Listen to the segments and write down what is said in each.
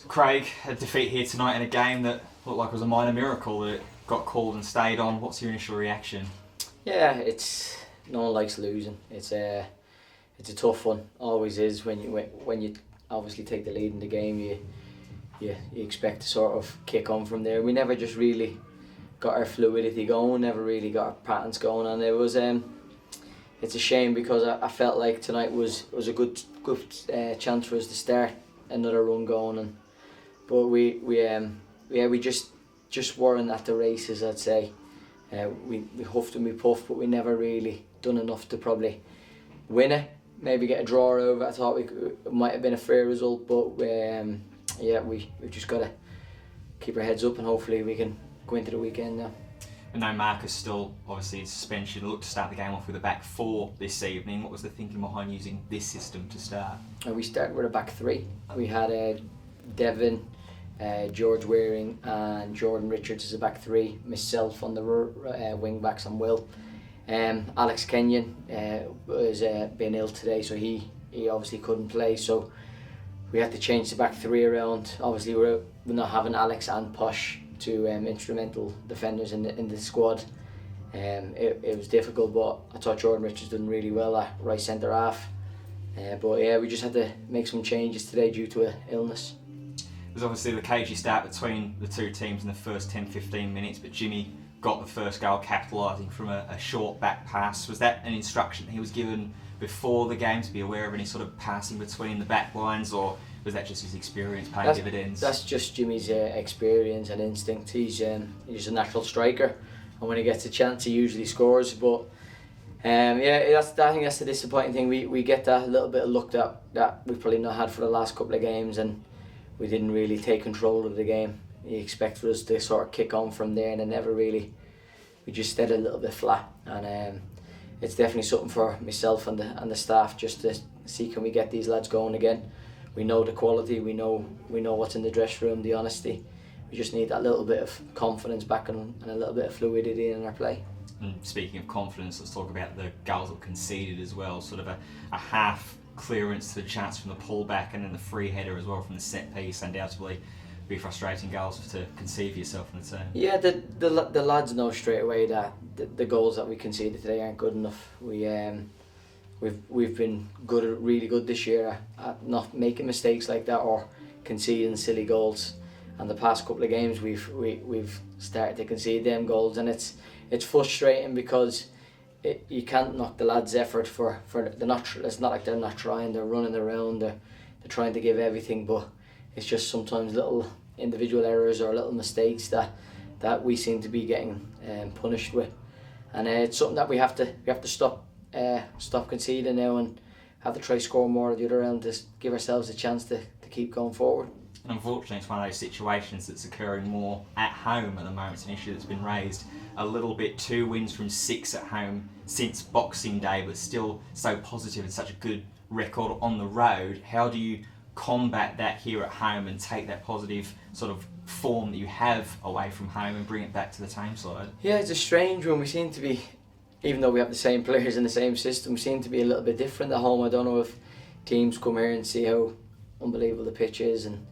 Craig, a defeat here tonight in a game that looked like it was a minor miracle that it got called and stayed on. What's your initial reaction? Yeah, it's no one likes losing. It's a tough one. Always is when you obviously take the lead in the game. You expect to sort of kick on from there. We never just really got our fluidity going. Never really got our patterns going, and it was it's a shame because I felt like tonight was a good chance for us to start another run going, but we just weren't at the races, I'd say. We huffed and we puffed, but we never really done enough to probably win it. Maybe get a draw over it. I thought it might have been a fair result, but we've just got to keep our heads up and hopefully we can go into the weekend now. And now Marcus still obviously in suspension. Looked to start the game off with a back four this evening. What was the thinking behind using this system to start? We started with a back three. We had Devon, George Waring and Jordan Richards as a back three. Myself on the wing backs and Will. Alex Kenyon was been ill today, so he obviously couldn't play. So we had to change the back three around. Obviously we're not having Alex and Posh, two instrumental defenders in the squad. It was difficult, but I thought Jordan Richards done really well at right centre half. But yeah, we just had to make some changes today due to an illness. It was obviously the cagey start between the two teams in the first 10-15 minutes, but Jimmy got the first goal capitalising from a short back pass. Was that an instruction he was given before the game to be aware of any sort of passing between the back lines, or was that just his experience paying dividends? That's just Jimmy's experience and instinct. He's a natural striker, and when he gets a chance he usually scores. But I think that's the disappointing thing. We get that little bit of luck that we've probably not had for the last couple of games, and we didn't really take control of the game. You expect for us to sort of kick on from there, and it never really. We just stayed a little bit flat, and it's definitely something for myself and the staff just to see, can we get these lads going again. We know the quality, we know what's in the dressing room, the honesty. We just need that little bit of confidence back and a little bit of fluidity in our play. And speaking of confidence, let's talk about the goals that were conceded as well. Sort of a half clearance to the chance from the pullback, and then the free header as well from the set piece. Undoubtedly be frustrating goals to concede for yourself in the team. Yeah, the lads know straight away that the goals that we conceded today aren't good enough. We've been really good this year at not making mistakes like that or conceding silly goals. And the past couple of games we've started to concede them goals, and it's frustrating because you can't knock the lads' effort for they're not. It's not like they're not trying. They're running around. They're trying to give everything, but it's just sometimes little individual errors or little mistakes that we seem to be getting punished with, and it's something that we have to stop conceding now and have to try score more at the other end to give ourselves a chance to keep going forward. And unfortunately, it's one of those situations that's occurring more at home at the moment. It's an issue that's been raised a little bit. 2 wins from 6 at home since Boxing Day, but still so positive and such a good record on the road. How do you combat that here at home and take that positive sort of form that you have away from home and bring it back to the Tameside? Yeah, it's a strange one. We seem to be, even though we have the same players in the same system, we seem to be a little bit different at home. I don't know if teams come here and see how unbelievable the pitch is and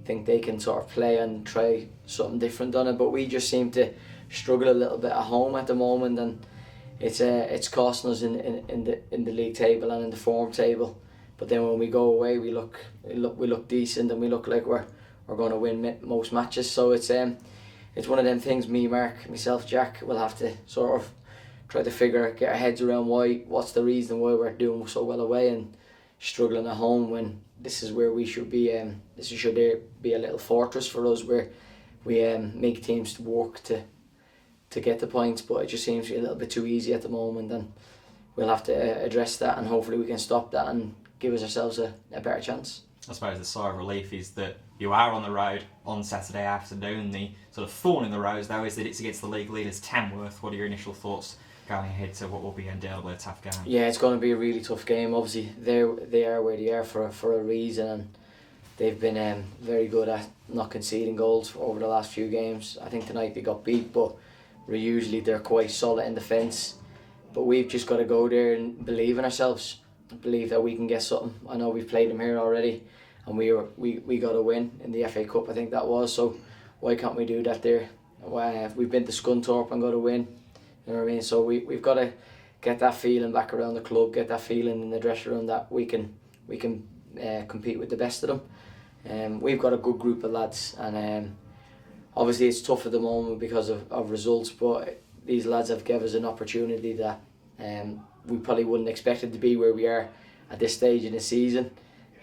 think they can sort of play and try something different on it, but we just seem to struggle a little bit at home at the moment, and it's costing us in the league table and in the form table. But then when we go away, we look decent and we look like we're going to win most matches. So it's one of them things. Me, Mark, myself, Jack will have to sort of try to get our heads around what's the reason why we're doing so well away and struggling at home when this is where we should be. This should be a little fortress for us where we make teams work to get the points, but it just seems to be a little bit too easy at the moment, and we'll have to address that, and hopefully we can stop that and give ourselves a better chance. I suppose the sigh of relief is that you are on the road on Saturday afternoon. The sort of thorn in the rose, though, is that it's against the league leaders Tamworth. What are your initial thoughts going ahead to what will be undoubtedly a tough game? Yeah, it's going to be a really tough game. Obviously, they are where they are for a reason, and they've been very good at not conceding goals over the last few games. I think tonight they got beat, but they're quite solid in defence. But we've just got to go there and believe in ourselves, believe that we can get something. I know we've played them here already, and we got a win in the FA Cup, I think that was. So why can't we do that there? We've been to Scunthorpe and got a win. You know what I mean? So we've got to get that feeling back around the club, get that feeling in the dressing room that we can compete with the best of them. We've got a good group of lads, and obviously it's tough at the moment because of results, but these lads have given us an opportunity that we probably wouldn't expect it to be where we are at this stage in the season.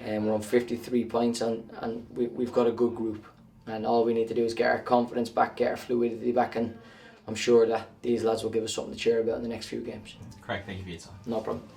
We're on 53 points and we've got a good group, and all we need to do is get our confidence back, get our fluidity back, and I'm sure that these lads will give us something to cheer about in the next few games. Craig, thank you for your time. No problem.